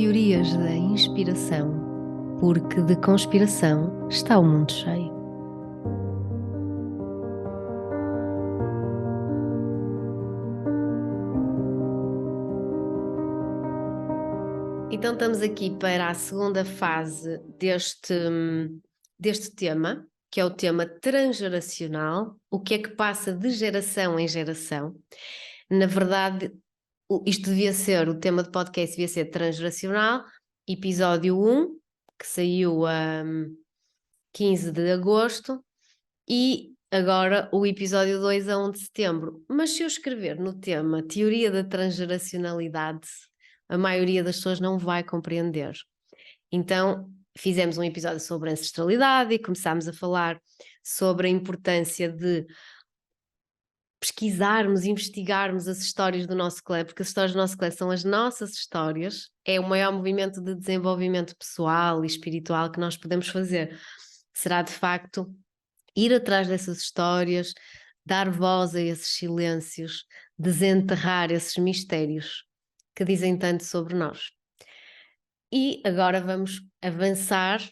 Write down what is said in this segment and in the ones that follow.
Teorias da inspiração, porque de conspiração está o mundo cheio. Então estamos aqui para a segunda fase deste tema, que é o tema transgeracional, o que é que passa de geração em geração. Na verdade, isto devia ser, o tema de podcast devia ser transgeracional, episódio 1, que saiu a 15 de agosto, e agora o episódio 2 a 1 de setembro. Mas se eu escrever no tema teoria da transgeracionalidade, a maioria das pessoas não vai compreender. Então, fizemos um episódio sobre ancestralidade e começámos a falar sobre a importância de pesquisarmos, investigarmos as histórias do nosso clã, porque as histórias do nosso clã são as nossas histórias, é o maior movimento de desenvolvimento pessoal e espiritual que nós podemos fazer. Será de facto ir atrás dessas histórias, dar voz a esses silêncios, desenterrar esses mistérios que dizem tanto sobre nós. E agora vamos avançar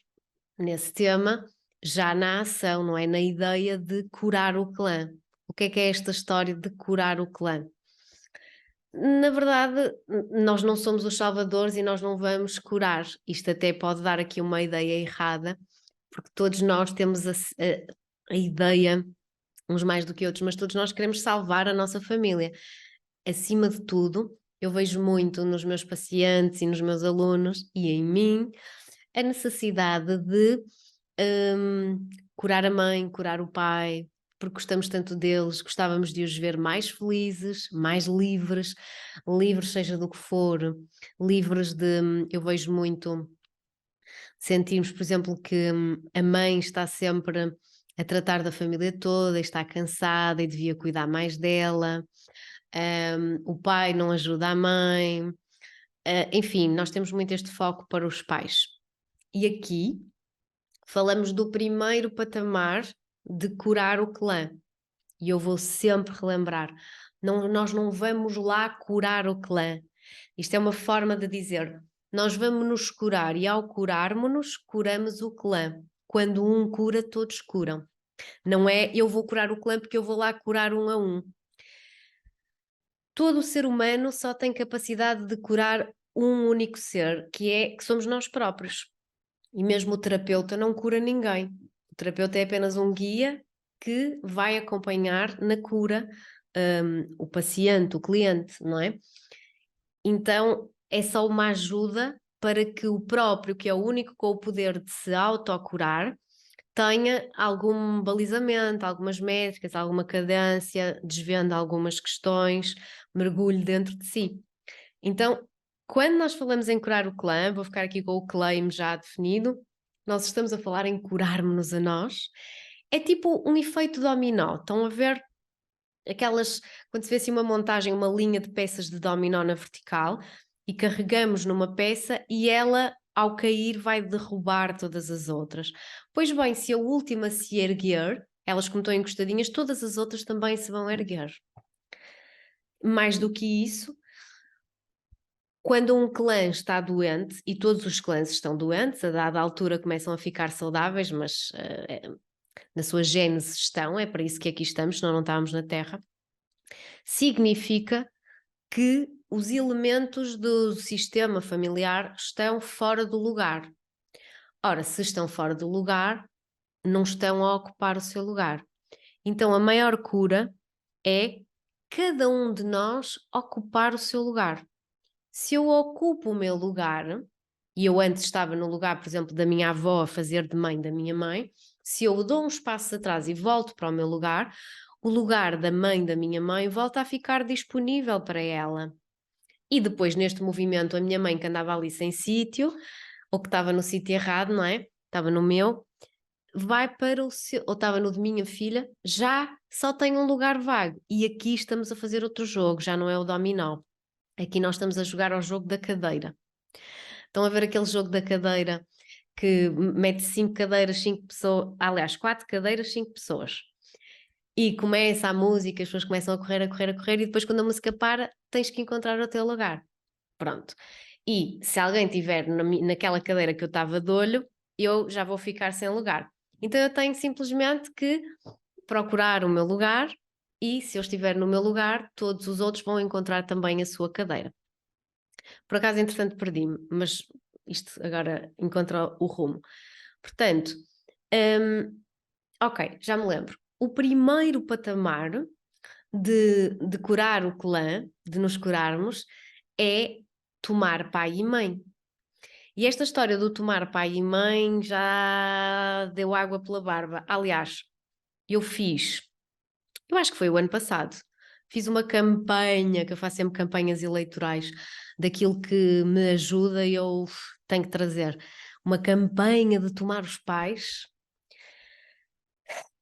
nesse tema, já na ação, não é? Na ideia de curar o clã. O que é esta história de curar o clã? Na verdade, nós não somos os salvadores e nós não vamos curar. Isto até pode dar aqui uma ideia errada, porque todos nós temos a ideia, uns mais do que outros, mas todos nós queremos salvar a nossa família. Acima de tudo, eu vejo muito nos meus pacientes e nos meus alunos e em mim a necessidade de curar a mãe, curar o pai, porque gostamos tanto deles, gostávamos de os ver mais felizes, mais livres, livres seja do que for, livres de, eu vejo muito, sentimos, por exemplo, que a mãe está sempre a tratar da família toda, e está cansada e devia cuidar mais dela, o pai não ajuda a mãe, enfim, nós temos muito este foco para os pais. E aqui falamos do primeiro patamar de curar o clã. E eu vou sempre relembrar, nós não vamos lá curar o clã. Isto é uma forma de dizer, nós vamos nos curar e ao curarmos-nos, curamos o clã. Quando um cura, todos curam. Não é eu vou curar o clã porque eu vou lá curar um a um. Todo o ser humano só tem capacidade de curar um único ser, que somos nós próprios. E mesmo o terapeuta não cura ninguém. O terapeuta é apenas um guia que vai acompanhar na cura o paciente, o cliente, não é? Então é só uma ajuda para que o próprio, que é o único com o poder de se autocurar, tenha algum balizamento, algumas métricas, alguma cadência, desvenda algumas questões, mergulhe dentro de si. Então, quando nós falamos em curar o clã, vou ficar aqui com o claim já definido, nós estamos a falar em curarmos-nos a nós. É tipo um efeito dominó. Estão a ver aquelas, quando se vê assim uma montagem, uma linha de peças de dominó na vertical e carregamos numa peça e ela, ao cair, vai derrubar todas as outras. Pois bem, se a última se erguer, elas como estão encostadinhas, todas as outras também se vão erguer. Mais do que isso, quando um clã está doente, e todos os clãs estão doentes, a dada altura começam a ficar saudáveis, mas na sua gênese estão, é para isso que aqui estamos, senão não estávamos na Terra, significa que os elementos do sistema familiar estão fora do lugar. Ora, se estão fora do lugar, não estão a ocupar o seu lugar. Então a maior cura é cada um de nós ocupar o seu lugar. Se eu ocupo o meu lugar, e eu antes estava no lugar, por exemplo, da minha avó a fazer de mãe da minha mãe, se eu dou uns passos atrás e volto para o meu lugar, o lugar da mãe da minha mãe volta a ficar disponível para ela. E depois, neste movimento, a minha mãe que andava ali sem sítio, ou que estava no sítio errado, não é? Estava no meu, vai para o seu, ou estava no de minha filha, já só tem um lugar vago. E aqui estamos a fazer outro jogo, já não é o dominó. Aqui nós estamos a jogar ao jogo da cadeira. Estão a ver aquele jogo da cadeira que mete 5 cadeiras, 5 pessoas, aliás, 4 cadeiras, 5 pessoas. E começa a música, as pessoas começam a correr, a correr, a correr, e depois quando a música para, tens que encontrar o teu lugar. Pronto. E se alguém estiver naquela cadeira que eu estava de olho, eu já vou ficar sem lugar. Então eu tenho simplesmente que procurar o meu lugar e se eu estiver no meu lugar, todos os outros vão encontrar também a sua cadeira. Por acaso, entretanto, perdi-me, mas isto agora encontra o rumo. Portanto, ok, já me lembro. O primeiro patamar de curar o clã, de nos curarmos, é tomar pai e mãe. E esta história do tomar pai e mãe já deu água pela barba. Aliás, eu acho que foi o ano passado, fiz uma campanha, que eu faço sempre campanhas eleitorais, daquilo que me ajuda e eu tenho que trazer. Uma campanha de tomar os pais.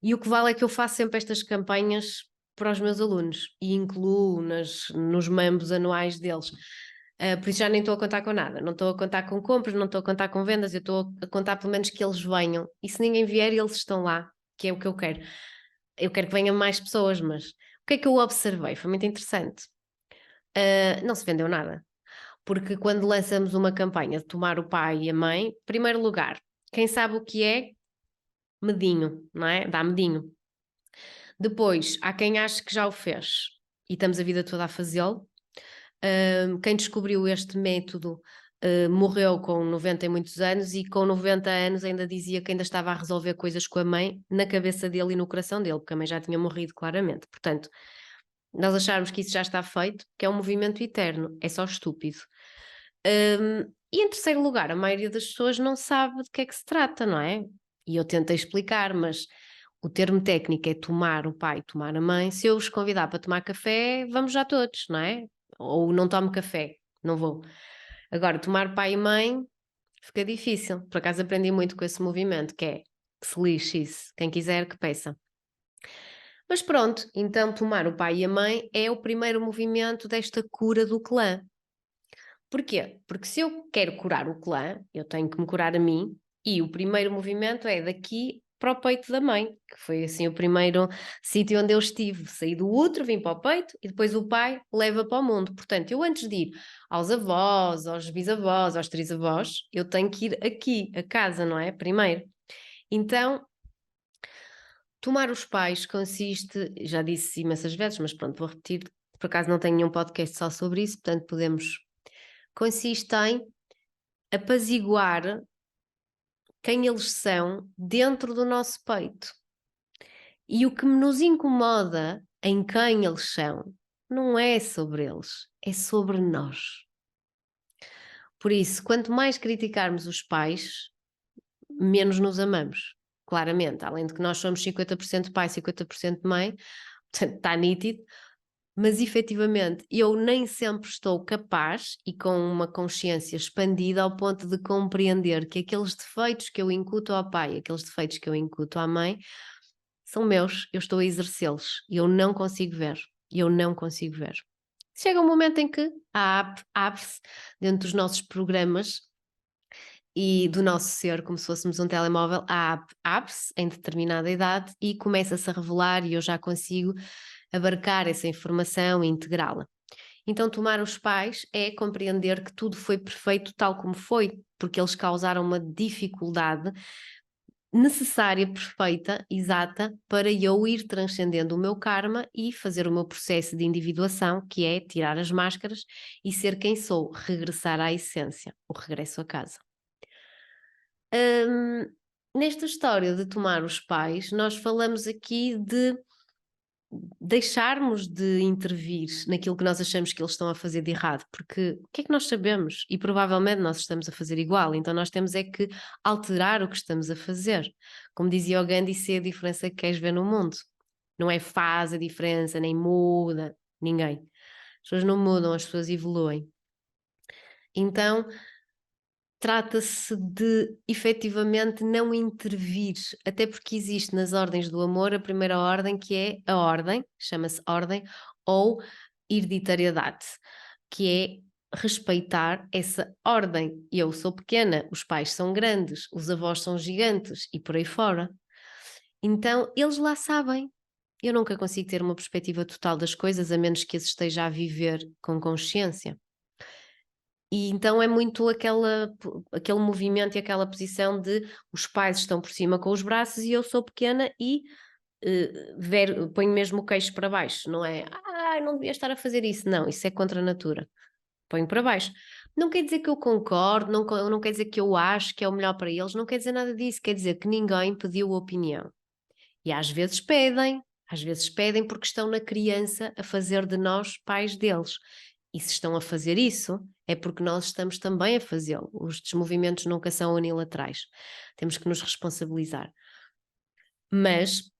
E o que vale é que eu faço sempre estas campanhas para os meus alunos e incluo nos mambos anuais deles. Por isso já nem estou a contar com nada, não estou a contar com compras, não estou a contar com vendas, eu estou a contar pelo menos que eles venham. E se ninguém vier, eles estão lá, que é o que eu quero. Eu quero que venham mais pessoas, mas o que é que eu observei? Foi muito interessante. Não se vendeu nada. Porque quando lançamos uma campanha de tomar o pai e a mãe, em primeiro lugar, quem sabe o que é, medinho, não é? Dá medinho. Depois, há quem ache que já o fez e estamos a vida toda a fazê-lo. Quem descobriu este método morreu com 90 e muitos anos e com 90 anos ainda dizia que ainda estava a resolver coisas com a mãe na cabeça dele e no coração dele, porque a mãe já tinha morrido claramente. Portanto, nós acharmos que isso já está feito, que é um movimento eterno, é só estúpido. E em terceiro lugar, a maioria das pessoas não sabe de que é que se trata, não é? E eu tentei explicar, mas o termo técnico é tomar o pai, tomar a mãe. Se eu os convidar para tomar café, vamos já todos, não é? Ou não tomo café, não vou. Agora, tomar pai e mãe fica difícil. Por acaso aprendi muito com esse movimento, que é que se lixe isso. Quem quiser que peça. Mas pronto, então tomar o pai e a mãe é o primeiro movimento desta cura do clã. Porquê? Porque se eu quero curar o clã, eu tenho que me curar a mim, e o primeiro movimento é daqui para o peito da mãe, que foi assim o primeiro sítio onde eu estive. Saí do útero, vim para o peito e depois o pai leva para o mundo. Portanto, eu antes de ir aos avós, aos bisavós, aos trisavós, eu tenho que ir aqui, a casa, não é? Primeiro. Então, tomar os pais consiste, já disse imensas vezes, mas pronto, vou repetir, por acaso não tenho nenhum podcast só sobre isso, portanto consiste em apaziguar quem eles são dentro do nosso peito. E o que nos incomoda em quem eles são não é sobre eles, é sobre nós. Por isso, quanto mais criticarmos os pais, menos nos amamos. Claramente, além de que nós somos 50% pai, 50% mãe, portanto, está nítido, mas efetivamente eu nem sempre estou capaz e com uma consciência expandida ao ponto de compreender que aqueles defeitos que eu incuto ao pai, aqueles defeitos que eu incuto à mãe, são meus, eu estou a exercê-los e eu não consigo ver. Eu não consigo ver. Chega um momento em que a app abre-se dentro dos nossos programas e do nosso ser, como se fôssemos um telemóvel, a app abre-se em determinada idade e começa-se a revelar e eu já consigo abarcar essa informação e integrá-la. Então, tomar os pais é compreender que tudo foi perfeito tal como foi, porque eles causaram uma dificuldade necessária, perfeita, exata, para eu ir transcendendo o meu karma e fazer o meu processo de individuação, que é tirar as máscaras e ser quem sou, regressar à essência, o regresso a casa. Nesta história de tomar os pais, nós falamos aqui de deixarmos de intervir naquilo que nós achamos que eles estão a fazer de errado, porque o que é que nós sabemos? E provavelmente nós estamos a fazer igual, então nós temos é que alterar o que estamos a fazer. Como dizia o Gandhi, ser a diferença que queres ver no mundo. Não é faz a diferença, nem muda, ninguém. As pessoas não mudam, as pessoas evoluem. Então, trata-se de efetivamente não intervir, até porque existe nas ordens do amor a primeira ordem que é a ordem, chama-se ordem, ou hereditariedade, que é respeitar essa ordem. Eu sou pequena, os pais são grandes, os avós são gigantes e por aí fora. Então eles lá sabem. Eu nunca consigo ter uma perspectiva total das coisas a menos que as esteja a viver com consciência. E então é muito aquele movimento e aquela posição de os pais estão por cima com os braços e eu sou pequena e ponho mesmo o queixo para baixo, não é? Não devia estar a fazer isso. Não, isso é contra a natura. Ponho para baixo. Não quer dizer que eu concordo, não quer dizer que eu acho que é o melhor para eles, não quer dizer nada disso, quer dizer que ninguém pediu opinião. E às vezes pedem porque estão na criança a fazer de nós pais deles. E se estão a fazer isso, é porque nós estamos também a fazê-lo. Os desmovimentos nunca são unilaterais. Temos que nos responsabilizar. Mas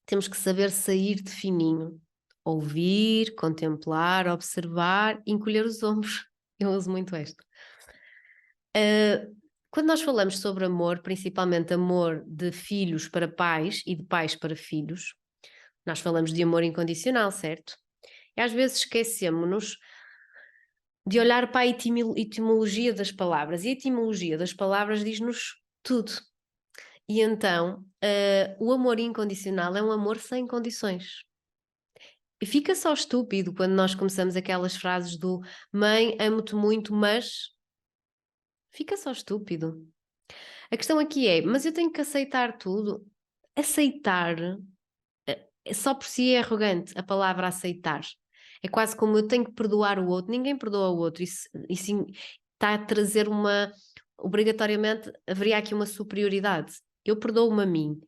temos que saber sair de fininho. Ouvir, contemplar, observar, encolher os ombros. Eu uso muito esta. Quando nós falamos sobre amor, principalmente amor de filhos para pais e de pais para filhos, nós falamos de amor incondicional, certo? E às vezes esquecemos-nos de olhar para a etimologia das palavras. E a etimologia das palavras diz-nos tudo. E então, o amor incondicional é um amor sem condições. E fica só estúpido quando nós começamos aquelas frases do mãe, amo-te muito, mas... Fica só estúpido. A questão aqui é, mas eu tenho que aceitar tudo? Aceitar, só por si é arrogante, a palavra aceitar. É quase como eu tenho que perdoar o outro. Ninguém perdoa o outro. Isso está a trazer obrigatoriamente, haveria aqui uma superioridade. Eu perdoo-me a mim.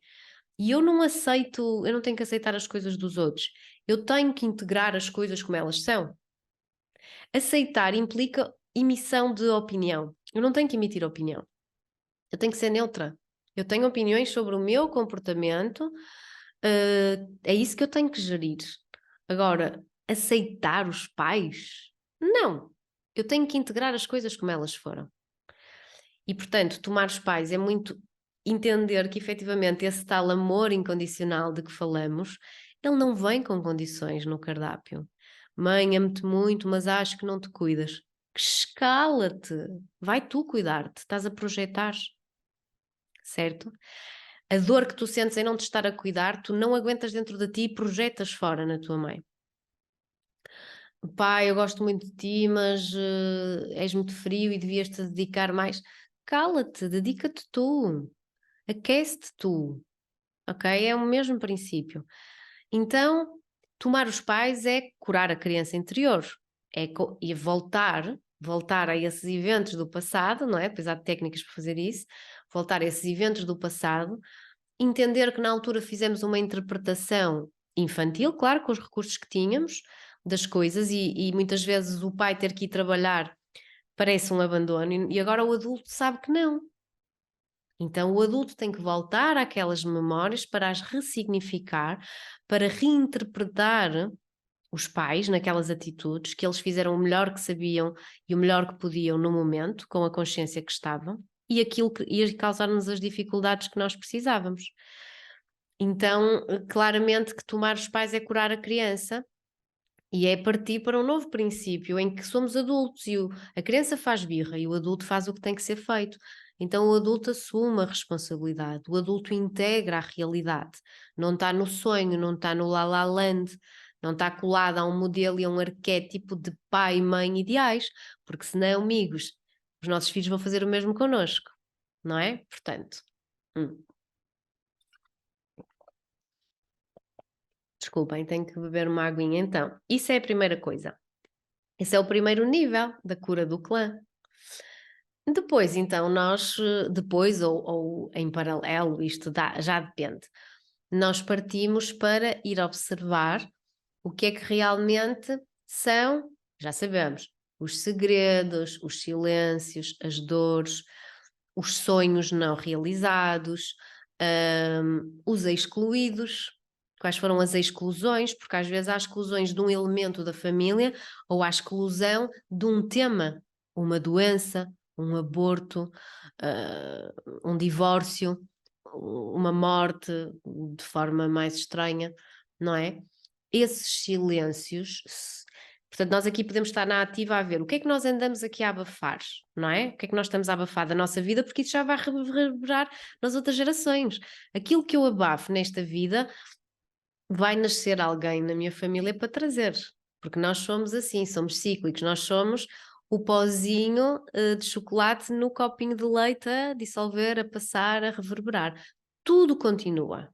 E eu não aceito, eu não tenho que aceitar as coisas dos outros. Eu tenho que integrar as coisas como elas são. Aceitar implica emissão de opinião. Eu não tenho que emitir opinião. Eu tenho que ser neutra. Eu tenho opiniões sobre o meu comportamento, é isso que eu tenho que gerir. Agora, aceitar os pais? Não. Eu tenho que integrar as coisas como elas foram. E, portanto, tomar os pais é muito entender que, efetivamente, esse tal amor incondicional de que falamos, ele não vem com condições no cardápio. Mãe, amo-te muito, mas acho que não te cuidas. Escala-te. Vai tu cuidar-te. Estás a projetar. Certo? A dor que tu sentes em não te estar a cuidar, tu não aguentas dentro de ti e projetas fora na tua mãe. Pai, eu gosto muito de ti, mas és muito frio e devias-te dedicar mais. Cala-te, dedica-te tu, aquece-te tu, ok? É o mesmo princípio. Então, tomar os pais é curar a criança interior, e voltar a esses eventos do passado, não é? Depois há técnicas para fazer isso, voltar a esses eventos do passado, entender que na altura fizemos uma interpretação infantil, claro, com os recursos que tínhamos das coisas, e muitas vezes o pai ter que ir trabalhar parece um abandono, e agora o adulto sabe que não. Então o adulto tem que voltar àquelas memórias para as ressignificar, para reinterpretar os pais naquelas atitudes, que eles fizeram o melhor que sabiam e o melhor que podiam no momento, com a consciência que estavam, e aquilo que ia causar-nos as dificuldades que nós precisávamos. Então, claramente que tomar os pais é curar a criança e é partir para um novo princípio em que somos adultos e a criança faz birra e o adulto faz o que tem que ser feito. Então o adulto assume a responsabilidade, o adulto integra a realidade, não está no sonho, não está no la la land, não está colado a um modelo e a um arquétipo de pai e mãe ideais, porque senão, amigos, os nossos filhos vão fazer o mesmo connosco, não é? Portanto... Desculpem, tenho que beber uma aguinha. Então, isso é a primeira coisa. Esse é o primeiro nível da cura do clã. Depois, então, depois ou em paralelo, isto já depende, nós partimos para ir observar o que é que realmente são, já sabemos, os segredos, os silêncios, as dores, os sonhos não realizados, os excluídos. Quais foram as exclusões? Porque às vezes há exclusões de um elemento da família ou há exclusão de um tema, uma doença, um aborto, um divórcio, uma morte de forma mais estranha, não é? Esses silêncios, portanto, nós aqui podemos estar na ativa a ver o que é que nós andamos aqui a abafar, não é? O que é que nós estamos a abafar da nossa vida, porque isso já vai reverberar nas outras gerações. Aquilo que eu abafo nesta vida vai nascer alguém na minha família para trazer, porque nós somos assim, somos cíclicos, nós somos o pozinho de chocolate no copinho de leite a dissolver, a passar, a reverberar. Tudo continua.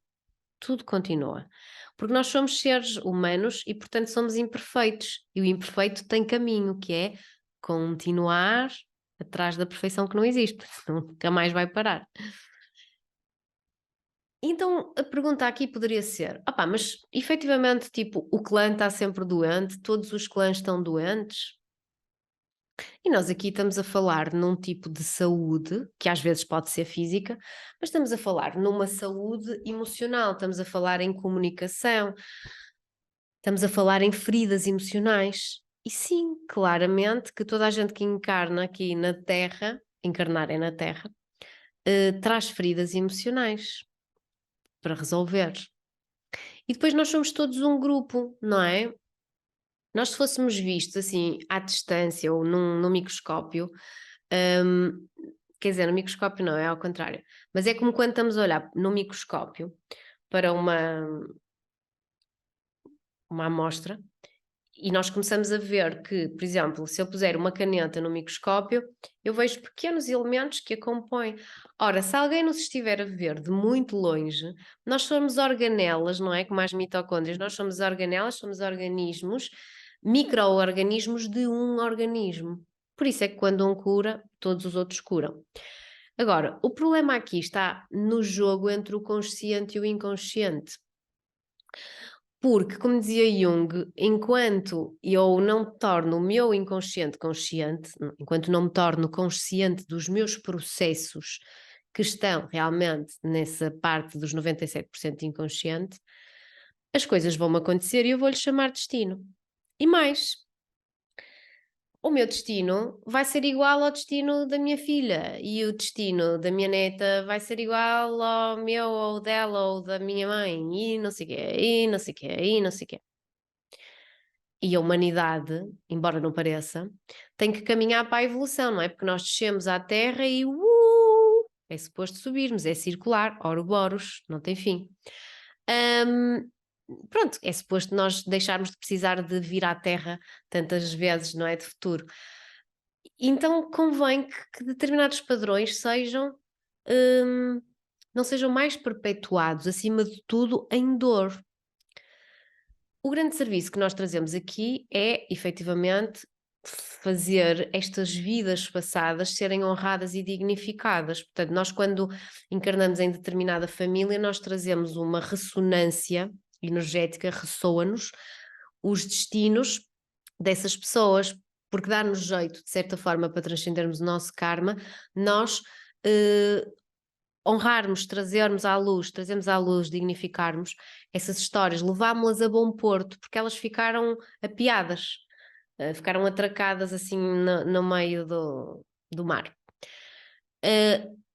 Tudo continua. Porque nós somos seres humanos e, portanto, somos imperfeitos. E o imperfeito tem caminho, que é continuar atrás da perfeição que não existe. Nunca mais vai parar. Então, a pergunta aqui poderia ser: opá, mas efetivamente, tipo, o clã está sempre doente? Todos os clãs estão doentes? E nós aqui estamos a falar num tipo de saúde, que às vezes pode ser física, mas estamos a falar numa saúde emocional, estamos a falar em comunicação, estamos a falar em feridas emocionais. E sim, claramente que toda a gente que encarna aqui na Terra, encarnar é na Terra, traz feridas emocionais para resolver. E depois nós somos todos um grupo, não é? Nós, se fôssemos vistos assim à distância ou num microscópio, hum, quer dizer, no microscópio não, é ao contrário, mas é como quando estamos a olhar no microscópio para uma amostra e nós começamos a ver que, por exemplo, se eu puser uma caneta no microscópio, eu vejo pequenos elementos que a compõem. Ora, se alguém nos estiver a ver de muito longe, nós somos organelas, não é? Como as mitocôndrias, nós somos organelas, somos organismos, micro-organismos de um organismo. Por isso é que quando um cura, todos os outros curam. Agora, o problema aqui está no jogo entre o consciente e o inconsciente. Porque, como dizia Jung, enquanto eu não torno o meu inconsciente consciente, enquanto não me torno consciente dos meus processos que estão realmente nessa parte dos 97% inconsciente, as coisas vão-me acontecer e eu vou-lhe chamar destino. E mais, o meu destino vai ser igual ao destino da minha filha e o destino da minha neta vai ser igual ao meu ou dela ou da minha mãe e não sei o quê, e não sei o quê, e não sei o quê. E a humanidade, embora não pareça, tem que caminhar para a evolução, não é? Porque nós descemos à Terra e é suposto subirmos, é circular, Ouroboros, não tem fim. Hum, Pronto, é suposto nós deixarmos de precisar de vir à Terra tantas vezes, não é? De futuro. Então convém que determinados padrões sejam, não sejam mais perpetuados, acima de tudo, em dor. O grande serviço que nós trazemos aqui é, efetivamente, fazer estas vidas passadas serem honradas e dignificadas. Portanto, nós quando encarnamos em determinada família, nós trazemos uma ressonância energética, ressoa-nos os destinos dessas pessoas, porque dá-nos jeito, de certa forma, para transcendermos o nosso karma, nós honrarmos, trazermos à luz, dignificarmos essas histórias, levámos-las a bom porto, porque elas ficaram apiadas, ficaram atracadas assim no meio do mar.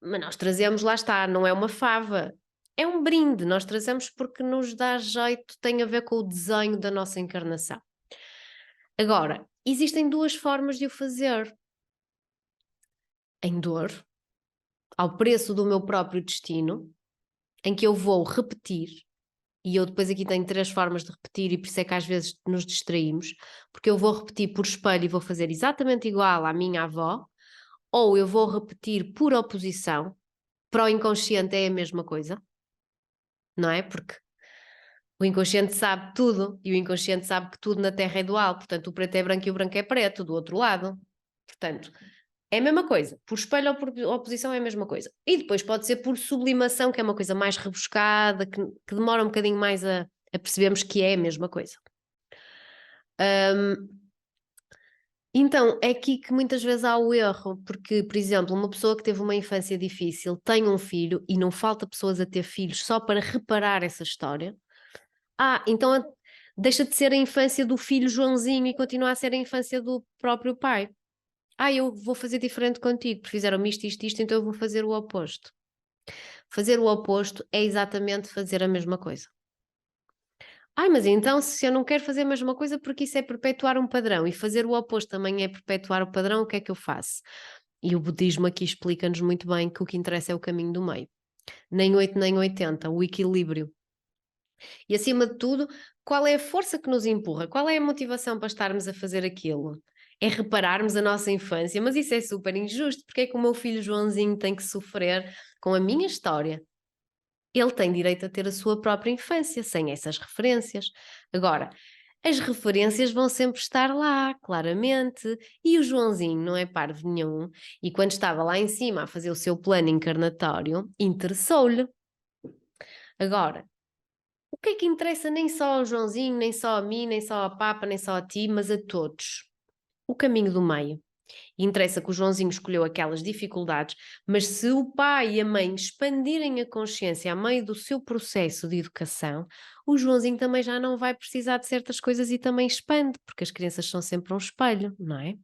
Mas nós trazemos, lá está, não é uma fava, é um brinde, nós trazemos porque nos dá jeito, tem a ver com o desenho da nossa encarnação. Agora, existem duas formas de o fazer. Em dor, ao preço do meu próprio destino, em que eu vou repetir, e eu depois aqui tenho 3 formas de repetir, e por isso é que às vezes nos distraímos, porque eu vou repetir por espelho e vou fazer exatamente igual à minha avó, ou eu vou repetir por oposição, para o inconsciente é a mesma coisa, não é? Porque o inconsciente sabe tudo, e o inconsciente sabe que tudo na Terra é dual, portanto o preto é branco e o branco é preto, do outro lado. Portanto, é a mesma coisa. Por espelho ou por oposição é a mesma coisa. E depois pode ser por sublimação, que é uma coisa mais rebuscada, que demora um bocadinho mais a percebermos que é a mesma coisa. Então, é aqui que muitas vezes há o erro, porque, por exemplo, uma pessoa que teve uma infância difícil tem um filho e não falta pessoas a ter filhos só para reparar essa história. Então deixa de ser a infância do filho Joãozinho e continua a ser a infância do próprio pai. Eu vou fazer diferente contigo, porque fizeram isto, então eu vou fazer o oposto. Fazer o oposto é exatamente fazer a mesma coisa. Mas então se eu não quero fazer a mesma coisa porque isso é perpetuar um padrão e fazer o oposto também é perpetuar o padrão, o que é que eu faço? E o budismo aqui explica-nos muito bem que o que interessa é o caminho do meio. Nem 8 nem 80, o equilíbrio. E acima de tudo, qual é a força que nos empurra? Qual é a motivação para estarmos a fazer aquilo? é repararmos a nossa infância, mas isso é super injusto, porque é que o meu filho Joãozinho tem que sofrer com a minha história? Ele tem direito a ter a sua própria infância, sem essas referências. Agora, as referências vão sempre estar lá, claramente, e o Joãozinho não é parvo nenhum, e quando estava lá em cima a fazer o seu plano encarnatório, interessou-lhe. Agora, o que é que interessa nem só ao Joãozinho, nem só a mim, nem só ao Papa, nem só a ti, mas a todos? O caminho do meio. Interessa que o Joãozinho escolheu aquelas dificuldades, mas se o pai e a mãe expandirem a consciência a meio do seu processo de educação, o Joãozinho também já não vai precisar de certas coisas e também expande, porque as crianças são sempre um espelho, não é?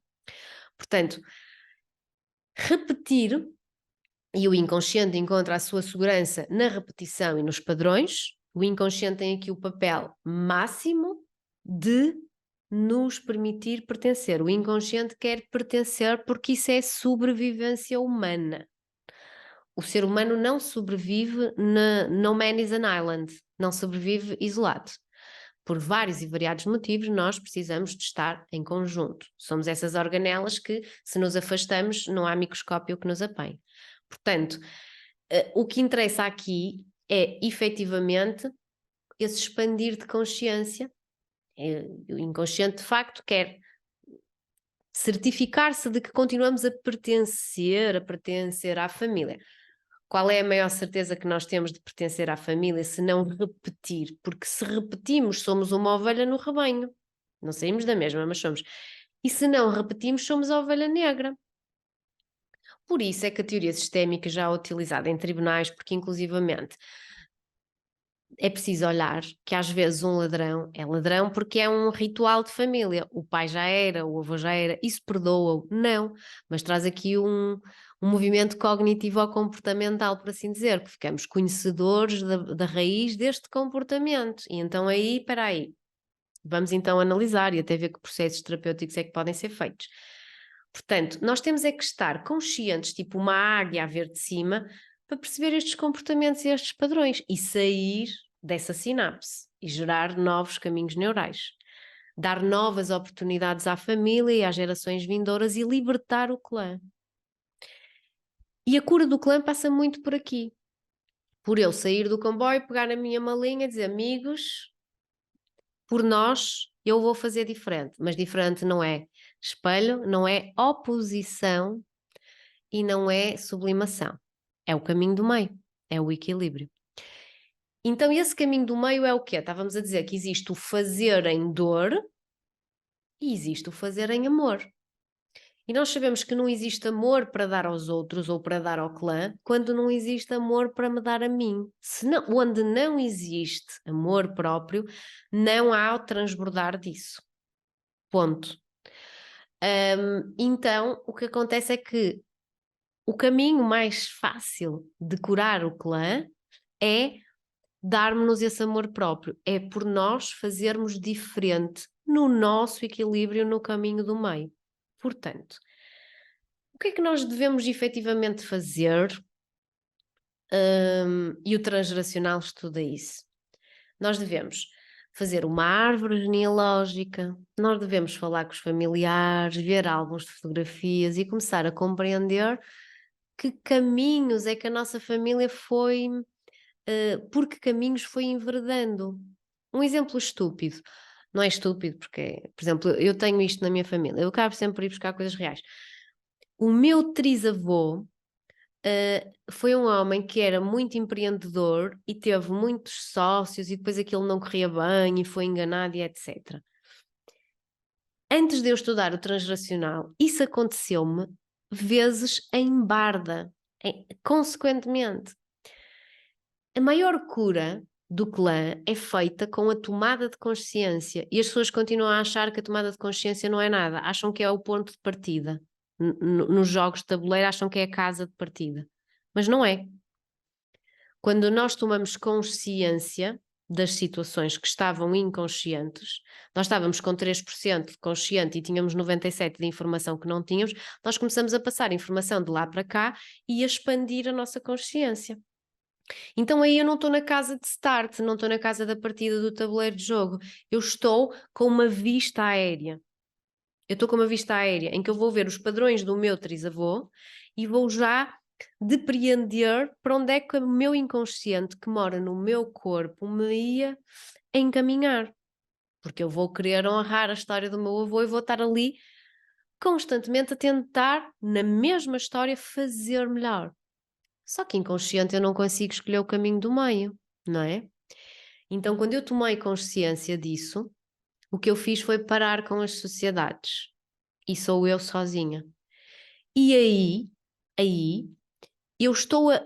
Portanto, repetir, e o inconsciente encontra a sua segurança na repetição e nos padrões, o inconsciente tem aqui o papel máximo de nos permitir pertencer. O inconsciente quer pertencer porque isso é sobrevivência humana. O ser humano não sobrevive no man is an island, não sobrevive isolado. Por vários e variados motivos, nós precisamos de estar em conjunto. Somos essas organelas que, se nos afastamos, não há microscópio que nos apanhe. Portanto, o que interessa aqui é, efetivamente, esse expandir de consciência. O inconsciente, de facto, quer certificar-se de que continuamos a pertencer à família. Qual é a maior certeza que nós temos de pertencer à família se não repetir? Porque se repetimos, somos uma ovelha no rebanho. Não saímos da mesma, mas somos. E se não repetimos, somos a ovelha negra. Por isso é que a teoria sistémica já é utilizada em tribunais, porque inclusivamente é preciso olhar que às vezes um ladrão é ladrão porque é um ritual de família. O pai já era, o avô já era, isso perdoa-o? Não, mas traz aqui um movimento cognitivo ou comportamental, por assim dizer, que ficamos conhecedores da raiz deste comportamento. E então aí, espera aí, vamos então analisar e até ver que processos terapêuticos é que podem ser feitos. Portanto, nós temos é que estar conscientes, tipo uma águia a ver de cima, para perceber estes comportamentos e estes padrões e sair dessa sinapse e gerar novos caminhos neurais. Dar novas oportunidades à família e às gerações vindouras e libertar o clã. E a cura do clã passa muito por aqui. Por eu sair do comboio, pegar na minha malinha e dizer, amigos, por nós eu vou fazer diferente. Mas diferente não é espelho, não é oposição e não é sublimação. É o caminho do meio, é o equilíbrio. Então esse caminho do meio é o quê? Estávamos a dizer que existe o fazer em dor e existe o fazer em amor. E nós sabemos que não existe amor para dar aos outros ou para dar ao clã quando não existe amor para me dar a mim. Onde não existe amor próprio, não há o transbordar disso. Ponto. Então, o que acontece é que o caminho mais fácil de curar o clã é darmos-nos esse amor próprio, é por nós fazermos diferente no nosso equilíbrio no caminho do meio. Portanto, o que é que nós devemos efetivamente fazer? E o transgeracional estuda isso. Nós devemos fazer uma árvore genealógica, nós devemos falar com os familiares, ver álbuns de fotografias e começar a compreender que caminhos é que a nossa família foi, por que caminhos foi enveredando. Um exemplo estúpido, não é estúpido porque, por exemplo, eu tenho isto na minha família, eu acabo sempre por ir buscar coisas reais. O meu trisavô foi um homem que era muito empreendedor e teve muitos sócios e depois aquilo não corria bem e foi enganado e etc. Antes de eu estudar o transgeracional, isso aconteceu-me vezes em barda, consequentemente. A maior cura do clã é feita com a tomada de consciência e as pessoas continuam a achar que a tomada de consciência não é nada, acham que é o ponto de partida. Nos jogos de tabuleiro acham que é a casa de partida, mas não é. Quando nós tomamos consciência das situações que estavam inconscientes, nós estávamos com 3% de consciente e tínhamos 97% de informação que não tínhamos, nós começamos a passar informação de lá para cá e a expandir a nossa consciência. Então aí eu não estou na casa de start, não estou na casa da partida do tabuleiro de jogo, eu estou com uma vista aérea. Eu estou com uma vista aérea em que eu vou ver os padrões do meu trisavô e vou já depreender para onde é que o meu inconsciente que mora no meu corpo me ia encaminhar. Porque eu vou querer honrar a história do meu avô e vou estar ali constantemente a tentar, na mesma história, fazer melhor. Só que inconsciente eu não consigo escolher o caminho do meio, não é? Então, quando eu tomei consciência disso, o que eu fiz foi parar com as sociedades. E sou eu sozinha. E aí, eu estou a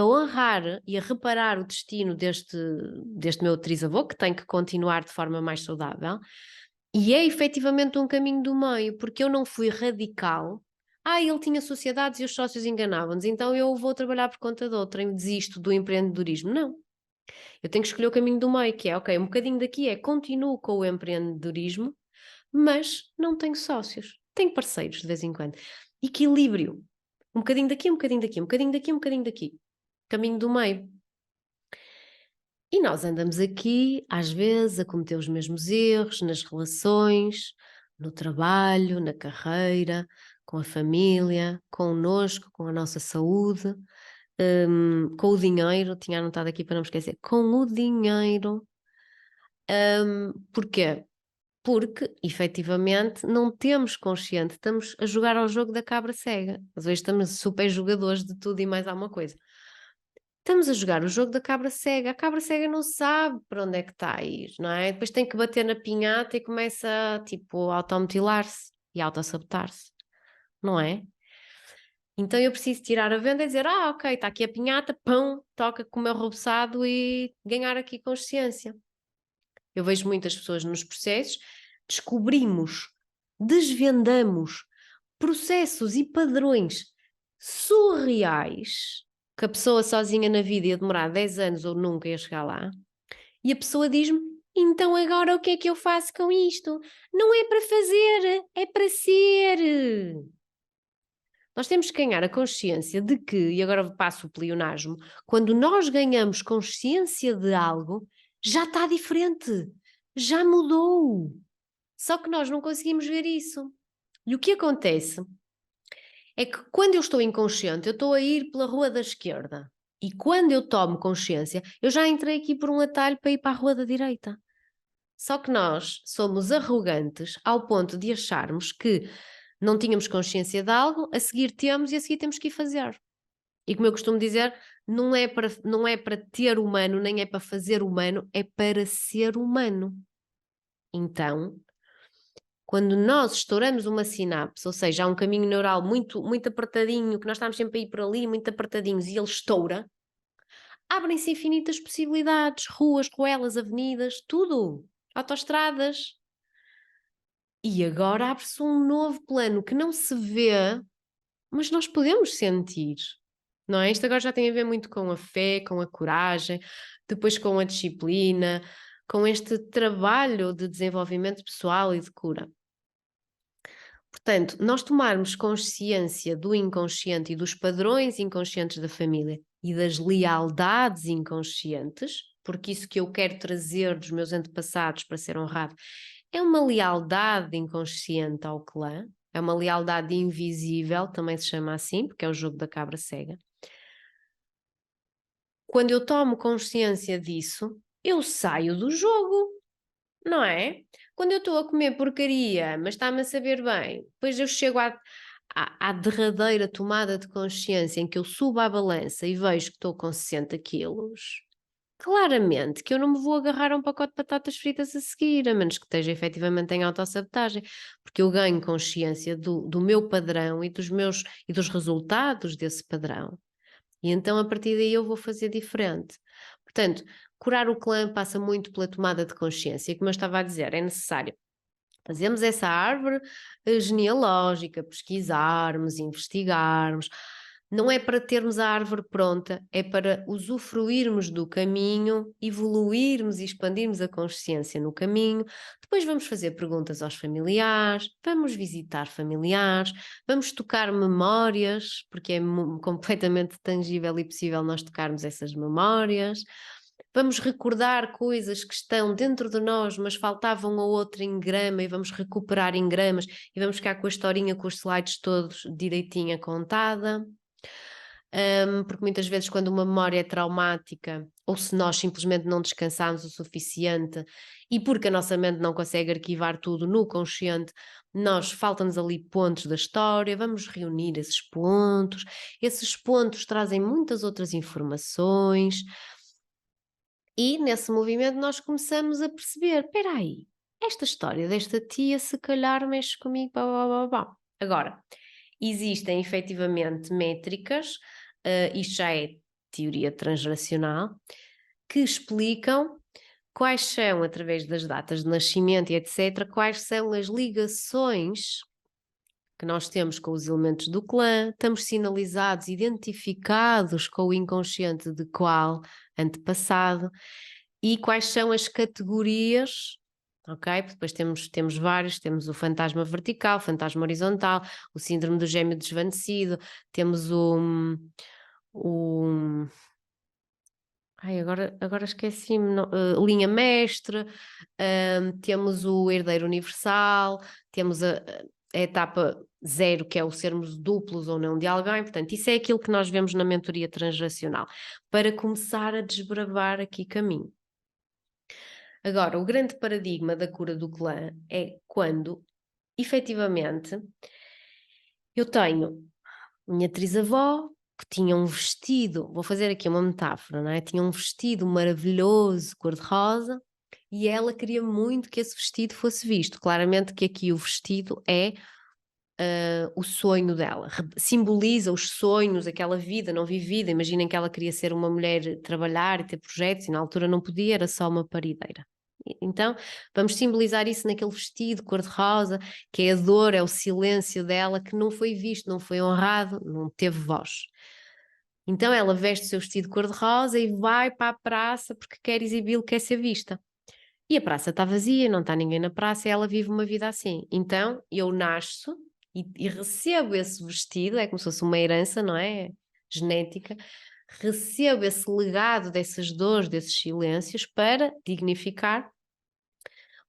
honrar e a reparar o destino deste meu trisavô, que tem que continuar de forma mais saudável, e é efetivamente um caminho do meio, porque eu não fui radical. Ele tinha sociedades e os sócios enganavam-nos, então eu vou trabalhar por conta de outrem, desisto do empreendedorismo. Não. Eu tenho que escolher o caminho do meio, que é, ok, um bocadinho daqui é continuo com o empreendedorismo, mas não tenho sócios. Tenho parceiros de vez em quando. Equilíbrio. Um bocadinho daqui, um bocadinho daqui, um bocadinho daqui, um bocadinho daqui. Caminho do meio. E nós andamos aqui, às vezes, a cometer os mesmos erros nas relações, no trabalho, na carreira, com a família, connosco, com a nossa saúde, com o dinheiro. Tinha anotado aqui para não me esquecer. Com o dinheiro. Porquê? Porque, efetivamente, não temos consciente, estamos a jogar ao jogo da cabra cega. Às vezes estamos super jogadores de tudo e mais alguma coisa. Estamos a jogar o jogo da cabra cega. A cabra cega não sabe para onde é que está a ir, não é? Depois tem que bater na pinhata e começa, tipo, a automutilar-se e a autossabotar-se, não é? Então eu preciso tirar a venda e dizer, ok, está aqui a pinhata, pão, toca com o meu reboçado e ganhar aqui consciência. Eu vejo muitas pessoas nos processos, descobrimos, desvendamos processos e padrões surreais que a pessoa sozinha na vida ia demorar 10 anos ou nunca ia chegar lá. E a pessoa diz-me, então agora o que é que eu faço com isto? Não é para fazer, é para ser. Nós temos que ganhar a consciência de que, e agora passo o pleonasmo, quando nós ganhamos consciência de algo, já está diferente, já mudou. Só que nós não conseguimos ver isso. E o que acontece é que quando eu estou inconsciente, eu estou a ir pela rua da esquerda. E quando eu tomo consciência, eu já entrei aqui por um atalho para ir para a rua da direita. Só que nós somos arrogantes ao ponto de acharmos que não tínhamos consciência de algo, a seguir temos e a seguir temos que ir fazer. E como eu costumo dizer, não é para ter humano, nem é para fazer humano, é para ser humano. Então, quando nós estouramos uma sinapse, ou seja, há um caminho neural muito, muito apertadinho, que nós estamos sempre a ir por ali, muito apertadinhos, e ele estoura, abrem-se infinitas possibilidades, ruas, ruelas, avenidas, tudo, autoestradas. E agora abre-se um novo plano que não se vê, mas nós podemos sentir, não é? Isto agora já tem a ver muito com a fé, com a coragem, depois com a disciplina, com este trabalho de desenvolvimento pessoal e de cura. Portanto, nós tomarmos consciência do inconsciente e dos padrões inconscientes da família e das lealdades inconscientes, porque isso que eu quero trazer dos meus antepassados para ser honrado é uma lealdade inconsciente ao clã, é uma lealdade invisível, também se chama assim, porque é o jogo da cabra cega. Quando eu tomo consciência disso, eu saio do jogo, não é? Quando eu estou a comer porcaria, mas está-me a saber bem, depois eu chego à derradeira tomada de consciência em que eu subo à balança e vejo que estou com 60 quilos, claramente que eu não me vou agarrar a um pacote de batatas fritas a seguir, a menos que esteja efetivamente em autossabotagem, porque eu ganho consciência do meu padrão e dos resultados desse padrão. E então a partir daí eu vou fazer diferente. Portanto, curar o clã passa muito pela tomada de consciência. Como eu estava a dizer, é necessário fazermos essa árvore genealógica, pesquisarmos, investigarmos. Não é para termos a árvore pronta, é para usufruirmos do caminho, evoluirmos e expandirmos a consciência no caminho. Depois vamos fazer perguntas aos familiares, vamos visitar familiares, vamos tocar memórias, porque é completamente tangível e possível nós tocarmos essas memórias. Vamos recordar coisas que estão dentro de nós, mas faltavam a outra em grama, e vamos recuperar em gramas, e vamos ficar com a historinha, com os slides todos direitinha contada. Porque muitas vezes quando uma memória é traumática, ou se nós simplesmente não descansamos o suficiente, e porque a nossa mente não consegue arquivar tudo no consciente, faltam-nos ali pontos da história, vamos reunir esses pontos trazem muitas outras informações, e nesse movimento nós começamos a perceber, espera aí, esta história desta tia se calhar mexe comigo, blá, blá, blá, blá. Agora, existem efetivamente métricas, isto já é teoria transgeracional, que explicam quais são, através das datas de nascimento e etc., quais são as ligações que nós temos com os elementos do clã, estamos sinalizados, identificados com o inconsciente de qual antepassado e quais são as categorias, ok? Depois temos vários, temos o fantasma vertical, o fantasma horizontal, o síndrome do gêmeo desvanecido, temos o ai, agora esqueci-me, linha mestre, temos o herdeiro universal, temos a etapa 0, que é o sermos duplos ou não de alguém, portanto, isso é aquilo que nós vemos na mentoria transgeracional, para começar a desbravar aqui caminho. Agora, o grande paradigma da cura do clã é quando, efetivamente, eu tenho minha trisavó que tinha um vestido, vou fazer aqui uma metáfora, não é? Tinha um vestido maravilhoso, cor-de-rosa, e ela queria muito que esse vestido fosse visto. Claramente que aqui o vestido é o sonho dela, simboliza os sonhos, aquela vida não vivida. Imaginem que ela queria ser uma mulher, trabalhar e ter projetos, e na altura não podia, era só uma parideira. Então, vamos simbolizar isso naquele vestido cor-de-rosa, que é a dor, é o silêncio dela, que não foi visto, não foi honrado, não teve voz. Então ela veste o seu vestido cor-de-rosa e vai para a praça porque quer exibi-lo, quer ser vista. E a praça está vazia, não está ninguém na praça, e ela vive uma vida assim. Então eu nasço e recebo esse vestido, é como se fosse uma herança, não é? Genética. Recebo esse legado dessas dores, desses silêncios, para dignificar,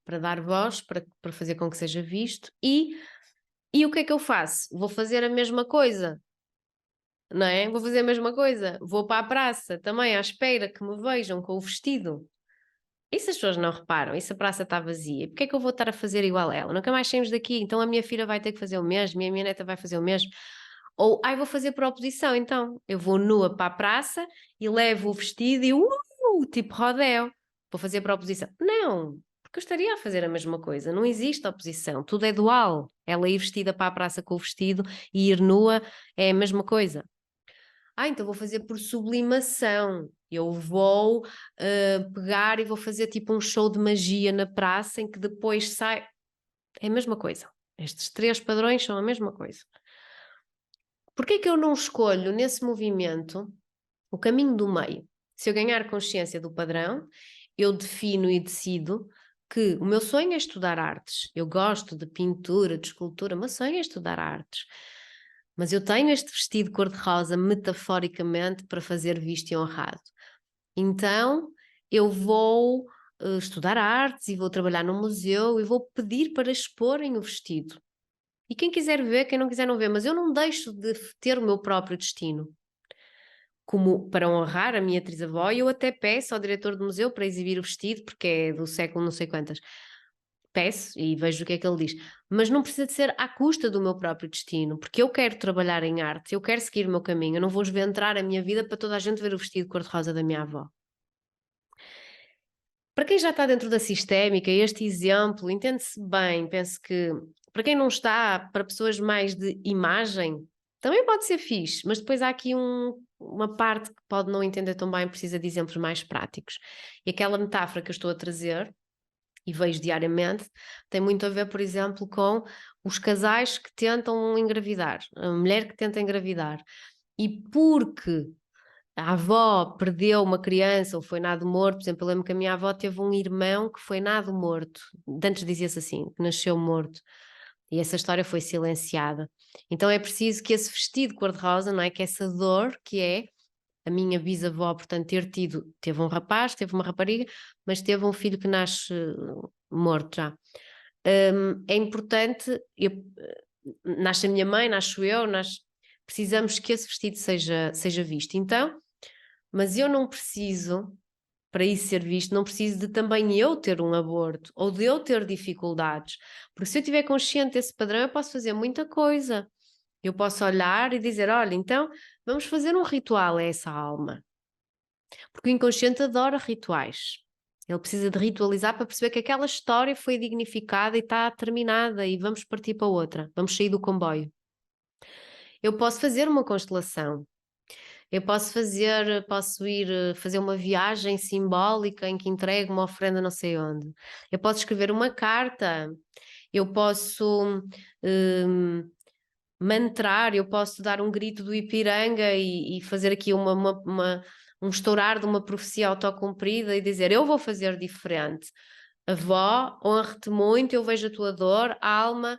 para dar voz, para fazer com que seja visto. E o que é que eu faço? Vou fazer a mesma coisa, não é? Vou fazer a mesma coisa. Vou para a praça também à espera que me vejam com o vestido. E se as pessoas não reparam? E se a praça está vazia? Porque é que eu vou estar a fazer igual a ela? Nunca mais saímos daqui, então a minha filha vai ter que fazer o mesmo, e a minha neta vai fazer o mesmo. Ou, vou fazer por oposição, então. Eu vou nua para a praça e levo o vestido e tipo rodeo. Vou fazer por oposição. Não, porque eu estaria a fazer a mesma coisa. Não existe oposição, tudo é dual. Ela ir vestida para a praça com o vestido e ir nua é a mesma coisa. Então vou fazer por sublimação. Eu vou pegar e vou fazer tipo um show de magia na praça em que depois sai. É a mesma coisa. Estes 3 padrões são a mesma coisa. Porquê é que eu não escolho nesse movimento o caminho do meio? Se eu ganhar consciência do padrão, eu defino e decido que o meu sonho é estudar artes. Eu gosto de pintura, de escultura, o meu sonho é estudar artes. Mas eu tenho este vestido cor-de-rosa metaforicamente para fazer visto e honrado. Então eu vou estudar artes e vou trabalhar num museu e vou pedir para exporem o vestido. E quem quiser ver, quem não quiser não vê, mas eu não deixo de ter o meu próprio destino. Como para honrar a minha trisavó, eu até peço ao diretor do museu para exibir o vestido, porque é do século não sei quantas. Peço e vejo o que é que ele diz, mas não precisa de ser à custa do meu próprio destino, porque eu quero trabalhar em arte, eu quero seguir o meu caminho, eu não vou esventrar a minha vida para toda a gente ver o vestido cor-de-rosa da minha avó. Para quem já está dentro da sistémica, este exemplo entende-se bem, penso que para quem não está, para pessoas mais de imagem, também pode ser fixe, mas depois há aqui uma parte que pode não entender tão bem, precisa de exemplos mais práticos. E aquela metáfora que eu estou a trazer, e vejo diariamente, tem muito a ver, por exemplo, com os casais que tentam engravidar, a mulher que tenta engravidar. E porque a avó perdeu uma criança ou foi nado morto, por exemplo, eu lembro que a minha avó teve um irmão que foi nado morto, antes dizia-se assim, que nasceu morto. E essa história foi silenciada. Então é preciso que esse vestido cor-de-rosa, não é? Que essa dor que é a minha bisavó, portanto, teve um rapaz, teve uma rapariga, mas teve um filho que nasce morto já. É importante, nasce a minha mãe, nasço eu, precisamos que esse vestido seja visto. Então, mas eu não preciso, para isso ser visto, não preciso de também eu ter um aborto ou de eu ter dificuldades. Porque se eu estiver consciente desse padrão, eu posso fazer muita coisa. Eu posso olhar e dizer, olha, então vamos fazer um ritual a essa alma. Porque o inconsciente adora rituais. Ele precisa de ritualizar para perceber que aquela história foi dignificada e está terminada e vamos partir para outra. Vamos sair do comboio. Eu posso fazer uma constelação. Eu posso ir fazer uma viagem simbólica em que entrego uma oferenda não sei onde. Eu posso escrever uma carta. Eu posso mantrar, eu posso dar um grito do Ipiranga e fazer aqui um estourar de uma profecia autocumprida e dizer, eu vou fazer diferente. Avó, honro-te muito, eu vejo a tua dor, alma,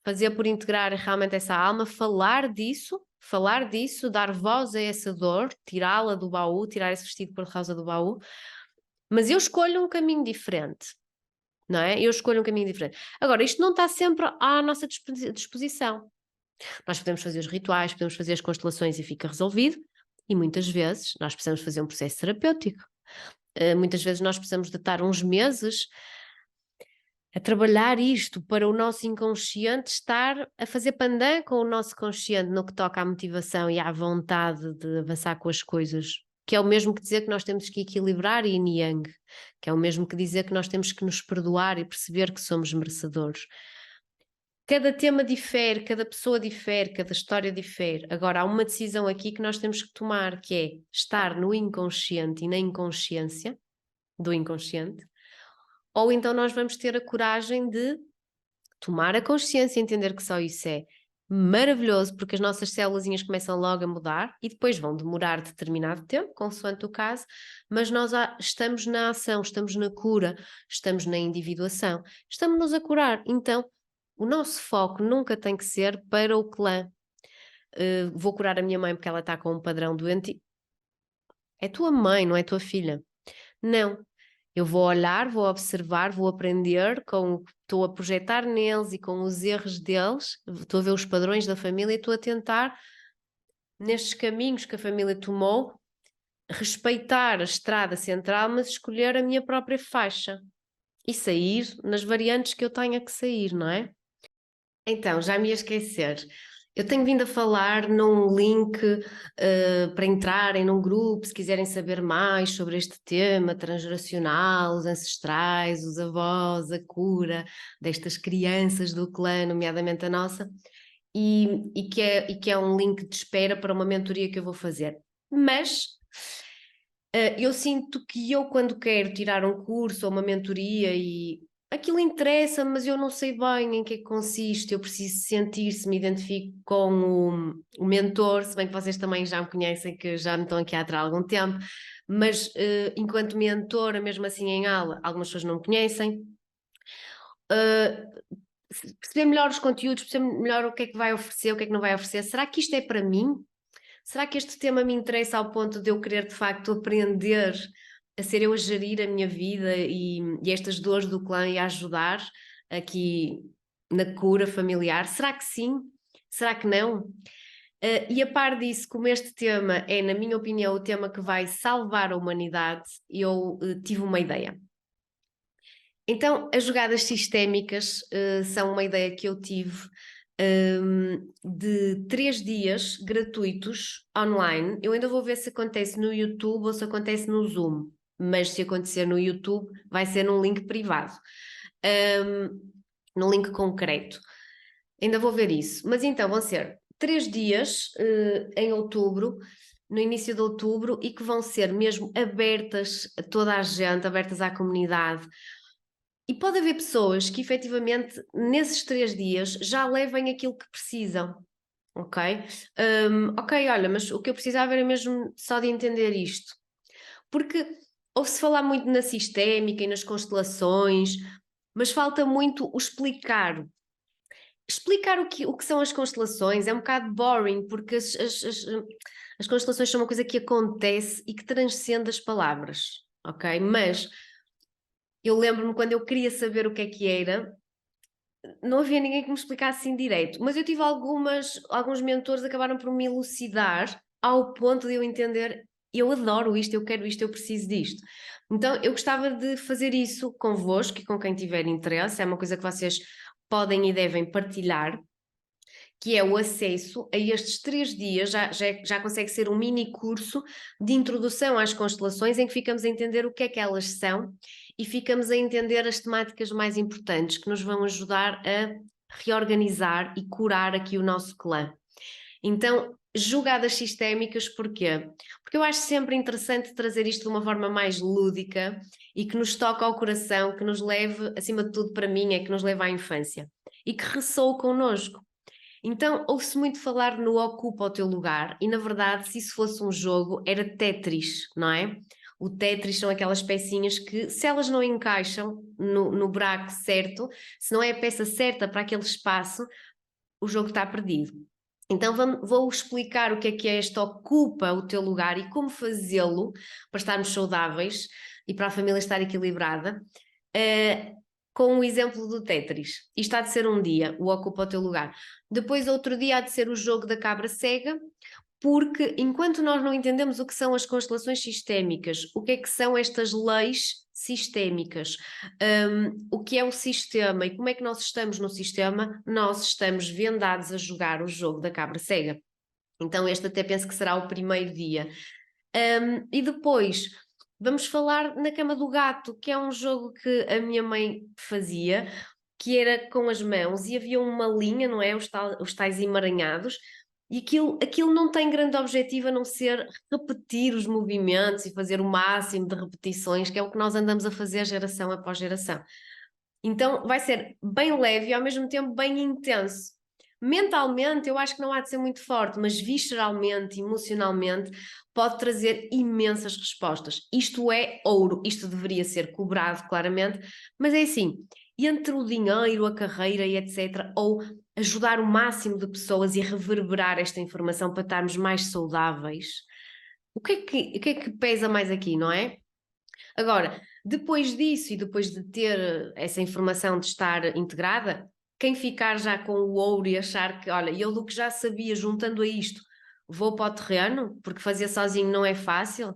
fazer por integrar realmente essa alma, falar disso, dar voz a essa dor, tirá-la do baú, tirar esse vestido cor-de-rosa do baú, mas eu escolho um caminho diferente, não é? Eu escolho um caminho diferente. Agora, isto não está sempre à nossa disposição. Nós podemos fazer os rituais, podemos fazer as constelações e fica resolvido, e muitas vezes nós precisamos fazer um processo terapêutico. Muitas vezes nós precisamos de estar uns meses a trabalhar isto para o nosso inconsciente estar a fazer pandan com o nosso consciente no que toca à motivação e à vontade de avançar com as coisas, que é o mesmo que dizer que nós temos que equilibrar yin e yang, que é o mesmo que dizer que nós temos que nos perdoar e perceber que somos merecedores. Cada tema difere, cada pessoa difere, cada história difere. Agora, há uma decisão aqui que nós temos que tomar, que é estar no inconsciente e na inconsciência do inconsciente, ou então nós vamos ter a coragem de tomar a consciência e entender que só isso é maravilhoso, porque as nossas célulazinhas começam logo a mudar e depois vão demorar determinado tempo, consoante o caso, mas nós estamos na ação, estamos na cura, estamos na individuação, estamos-nos a curar. Então, o nosso foco nunca tem que ser para o clã. Vou curar a minha mãe porque ela está com um padrão doente. É tua mãe, não é tua filha. Não. Eu vou olhar, vou observar, vou aprender com o que estou a projetar neles e com os erros deles. Estou a ver os padrões da família e estou a tentar, nestes caminhos que a família tomou, respeitar a estrada central, mas escolher a minha própria faixa. E sair nas variantes que eu tenha que sair, não é? Então, já me ia esquecer. Eu tenho vindo a falar num link para entrarem num grupo, se quiserem saber mais sobre este tema transgeracional, os ancestrais, os avós, a cura destas crianças do clã, nomeadamente a nossa, e que é um link de espera para uma mentoria que eu vou fazer. Mas eu sinto que eu, quando quero tirar um curso ou uma mentoria e aquilo interessa, mas eu não sei bem em que é que consiste, eu preciso sentir se me identifico com o mentor, se bem que vocês também já me conhecem, que já me estão aqui há algum tempo, mas enquanto mentora, mesmo assim em aula, algumas pessoas não me conhecem. Perceber melhor os conteúdos, perceber melhor o que é que vai oferecer, o que é que não vai oferecer. Será que isto é para mim? Será que este tema me interessa ao ponto de eu querer de facto aprender a ser eu a gerir a minha vida e estas dores do clã e a ajudar aqui na cura familiar? Será que sim? Será que não? E a par disso, como este tema é, na minha opinião, o tema que vai salvar a humanidade, eu tive uma ideia. Então, as jogadas sistémicas são uma ideia que eu tive de 3 dias gratuitos online. Eu ainda vou ver se acontece no YouTube ou se acontece no Zoom, mas se acontecer no YouTube vai ser num link privado, num link concreto. Ainda vou ver isso. Mas então vão ser 3 dias em outubro, no início de outubro, e que vão ser mesmo abertas a toda a gente, abertas à comunidade. E pode haver pessoas que efetivamente nesses 3 dias já levem aquilo que precisam, ok? Ok, olha, mas o que eu precisava era mesmo só de entender isto. Porque ouve-se falar muito na sistémica e nas constelações, mas falta muito o explicar. Explicar o que são as constelações é um bocado boring, porque As constelações são uma coisa que acontece e que transcende as palavras, ok? Mas eu lembro-me quando eu queria saber o que era, não havia ninguém que me explicasse assim direito, mas eu tive alguns mentores que acabaram por me elucidar ao ponto de eu entender, eu adoro isto, eu quero isto, eu preciso disto. Então eu gostava de fazer isso convosco e com quem tiver interesse, é uma coisa que vocês podem e devem partilhar, que é o acesso a estes 3 dias, já consegue ser um mini curso de introdução às constelações, em que ficamos a entender o que é que elas são e ficamos a entender as temáticas mais importantes que nos vão ajudar a reorganizar e curar aqui o nosso clã. Então, jogadas sistémicas, porquê? Porque eu acho sempre interessante trazer isto de uma forma mais lúdica e que nos toque ao coração, que nos leve, acima de tudo para mim, é que nos leve à infância e que ressoe connosco. Então, ouve-se muito falar no ocupa o teu lugar, e na verdade, se isso fosse um jogo, era Tetris, não é? O Tetris são aquelas pecinhas que, se elas não encaixam no buraco certo, se não é a peça certa para aquele espaço, o jogo está perdido. Então vou explicar o que é este ocupa o teu lugar e como fazê-lo para estarmos saudáveis e para a família estar equilibrada. Com o exemplo do Tetris. Isto há de ser um dia, o ocupa o teu lugar. Depois, outro dia, há de ser o jogo da cabra cega, porque enquanto nós não entendemos o que são as constelações sistémicas, o que é que são estas leis sistémicas, o que é o sistema e como é que nós estamos no sistema, nós estamos vendados a jogar o jogo da cabra cega. Então este até penso que será o primeiro dia. E depois vamos falar na cama do gato, que é um jogo que a minha mãe fazia, que era com as mãos e havia uma linha, não é? Os tais emaranhados, e aquilo não tem grande objetivo a não ser repetir os movimentos e fazer o máximo de repetições, que é o que nós andamos a fazer geração após geração. Então vai ser bem leve e ao mesmo tempo bem intenso. Mentalmente eu acho que não há de ser muito forte, mas visceralmente, emocionalmente, pode trazer imensas respostas. Isto é ouro, isto deveria ser cobrado claramente, mas é assim, entre o dinheiro, a carreira e etc., ou ajudar o máximo de pessoas e reverberar esta informação para estarmos mais saudáveis, o que é que pesa mais aqui, não é? Agora, depois disso e depois de ter essa informação de estar integrada, quem ficar já com o ouro e achar que, olha, eu do que já sabia juntando a isto, vou para o terreno, porque fazer sozinho não é fácil.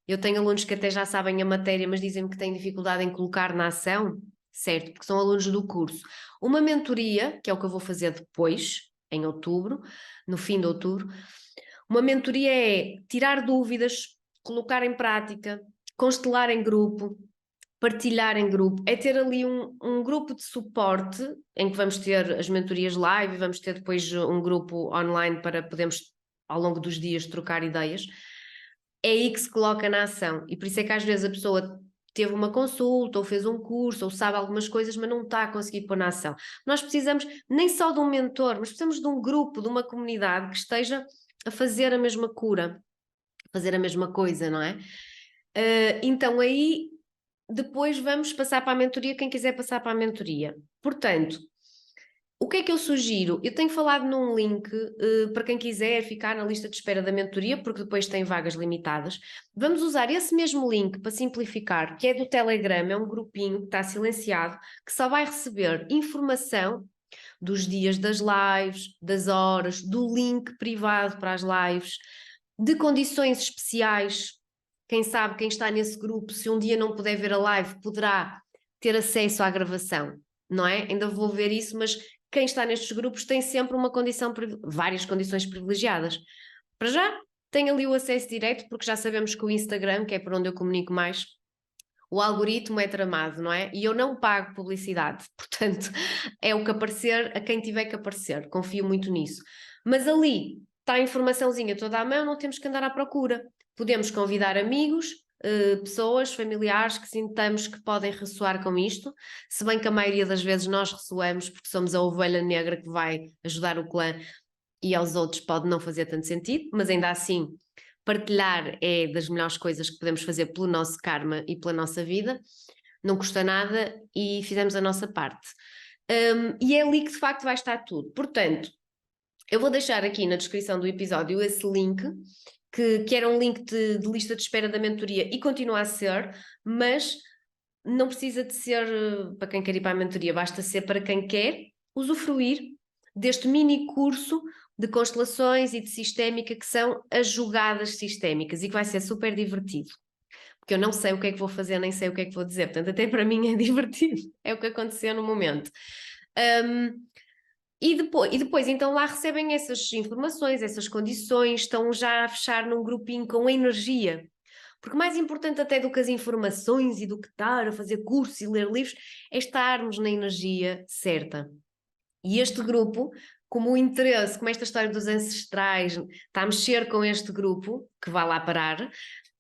Eu tenho alunos que até já sabem a matéria, mas dizem-me que têm dificuldade em colocar na ação, certo? Porque são alunos do curso. Uma mentoria, que é o que eu vou fazer depois, em outubro, no fim de outubro, uma mentoria é tirar dúvidas, colocar em prática, constelar em grupo, partilhar em grupo, é ter ali um grupo de suporte em que vamos ter as mentorias live, vamos ter depois um grupo online para podermos ao longo dos dias trocar ideias. É aí que se coloca na ação, e por isso é que às vezes a pessoa teve uma consulta ou fez um curso ou sabe algumas coisas, mas não está a conseguir pôr na ação. Nós precisamos nem só de um mentor, mas precisamos de um grupo, de uma comunidade que esteja a fazer a mesma cura, a fazer a mesma coisa, não é? Então aí depois vamos passar para a mentoria, quem quiser passar para a mentoria. Portanto, o que é que eu sugiro? Eu tenho falado num link para quem quiser ficar na lista de espera da mentoria, porque depois tem vagas limitadas. Vamos usar esse mesmo link para simplificar, que é do Telegram, é um grupinho que está silenciado, que só vai receber informação dos dias das lives, das horas, do link privado para as lives, de condições especiais. Quem sabe, quem está nesse grupo, se um dia não puder ver a live, poderá ter acesso à gravação, não é? Ainda vou ver isso, mas quem está nestes grupos tem sempre uma condição, várias condições privilegiadas. Para já, tem ali o acesso direto, porque já sabemos que o Instagram, que é por onde eu comunico mais, o algoritmo é tramado, não é? E eu não pago publicidade, portanto, é o que aparecer a quem tiver que aparecer, confio muito nisso. Mas ali está a informaçãozinha toda à mão, não temos que andar à procura. Podemos convidar amigos, pessoas, familiares que sintamos que podem ressoar com isto, se bem que a maioria das vezes nós ressoamos porque somos a ovelha negra que vai ajudar o clã e aos outros pode não fazer tanto sentido, mas ainda assim partilhar é das melhores coisas que podemos fazer pelo nosso karma e pela nossa vida, não custa nada e fizemos a nossa parte. E é ali que de facto vai estar tudo. Portanto, eu vou deixar aqui na descrição do episódio esse link que era um link de lista de espera da mentoria e continua a ser, mas não precisa de ser para quem quer ir para a mentoria, basta ser para quem quer usufruir deste mini curso de constelações e de sistémica, que são as jogadas sistémicas, e que vai ser super divertido. Porque eu não sei o que é que vou fazer, nem sei o que é que vou dizer, portanto até para mim é divertido, é o que aconteceu no momento. E depois, então lá recebem essas informações, essas condições, estão já a fechar num grupinho com energia. Porque mais importante até do que as informações e do que estar a fazer cursos e ler livros, é estarmos na energia certa. E este grupo, como o interesse, como esta história dos ancestrais está a mexer com este grupo, que vai lá parar,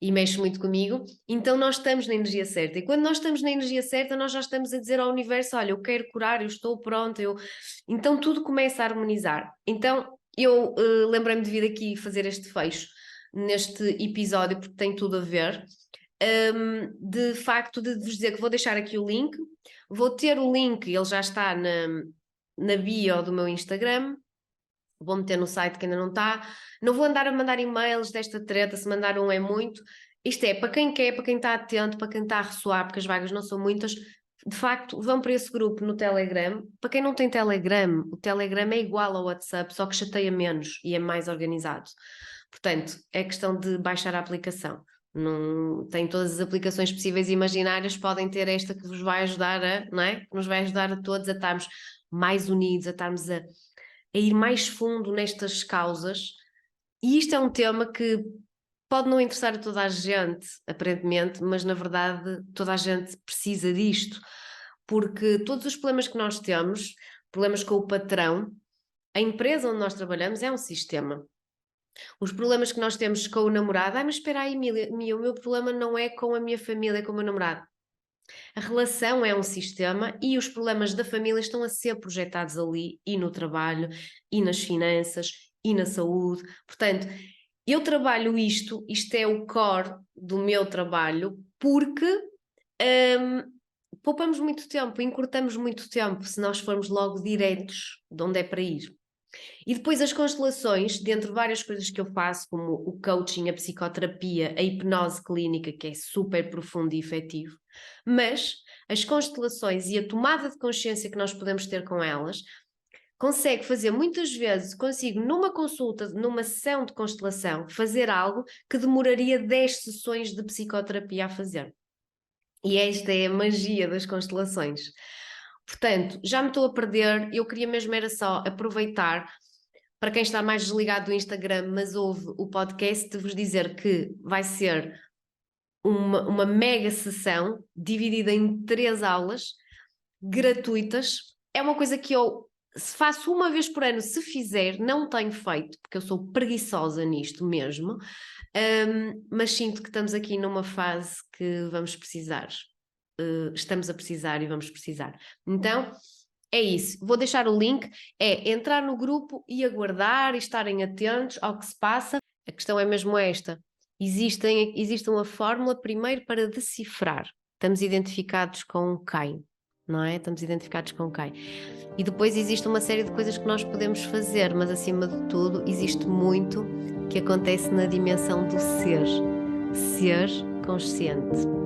e mexe muito comigo, então nós estamos na energia certa. E quando nós estamos na energia certa, nós já estamos a dizer ao universo, olha, eu quero curar, eu estou pronta, então tudo começa a harmonizar. Então eu lembrei-me de vir aqui fazer este fecho neste episódio, porque tem tudo a ver, de facto de vos dizer que vou deixar aqui o link, vou ter o link, ele já está na bio do meu Instagram, vou meter no site que ainda não está, não vou andar a mandar e-mails desta treta, se mandar um é muito, isto é para quem quer, para quem está atento, para quem está a ressoar, porque as vagas não são muitas, de facto vão para esse grupo no Telegram. Para quem não tem Telegram, o Telegram é igual ao WhatsApp, só que chateia menos e é mais organizado, portanto é questão de baixar a aplicação. Não, tem todas as aplicações possíveis e imaginárias, podem ter esta que vos vai ajudar não é? Que nos vai ajudar a todos a estarmos mais unidos, a estarmos a ir mais fundo nestas causas. E isto é um tema que pode não interessar a toda a gente, aparentemente, mas na verdade toda a gente precisa disto, porque todos os problemas que nós temos, problemas com o patrão, a empresa onde nós trabalhamos é um sistema. Os problemas que nós temos com o namorado, mas espera aí, Mia, o meu problema não é com a minha família, é com o meu namorado. A relação é um sistema e os problemas da família estão a ser projetados ali, e no trabalho, e nas finanças, e na saúde. Portanto, eu trabalho isto é o core do meu trabalho, porque poupamos muito tempo, encurtamos muito tempo se nós formos logo diretos de onde é para ir. E depois as constelações, dentre várias coisas que eu faço, como o coaching, a psicoterapia, a hipnose clínica, que é super profundo e efetivo, mas as constelações e a tomada de consciência que nós podemos ter com elas, consigo fazer muitas vezes, numa consulta, numa sessão de constelação, fazer algo que demoraria 10 sessões de psicoterapia a fazer. E esta é a magia das constelações. Portanto, já me estou a perder, eu queria mesmo era só aproveitar, para quem está mais desligado do Instagram, mas ouve o podcast, de vos dizer que vai ser uma mega sessão, dividida em 3 aulas, gratuitas. É uma coisa que eu faço uma vez por ano, se fizer, não tenho feito, porque eu sou preguiçosa nisto mesmo, mas sinto que estamos aqui numa fase que vamos precisar. Estamos a precisar e vamos precisar. Então, é isso. Vou deixar o link, é entrar no grupo e aguardar e estarem atentos ao que se passa. A questão é mesmo esta. Existe uma fórmula primeiro para decifrar. Estamos identificados com quem, não é? Estamos identificados com quem. E depois existe uma série de coisas que nós podemos fazer, mas acima de tudo existe muito que acontece na dimensão do ser consciente.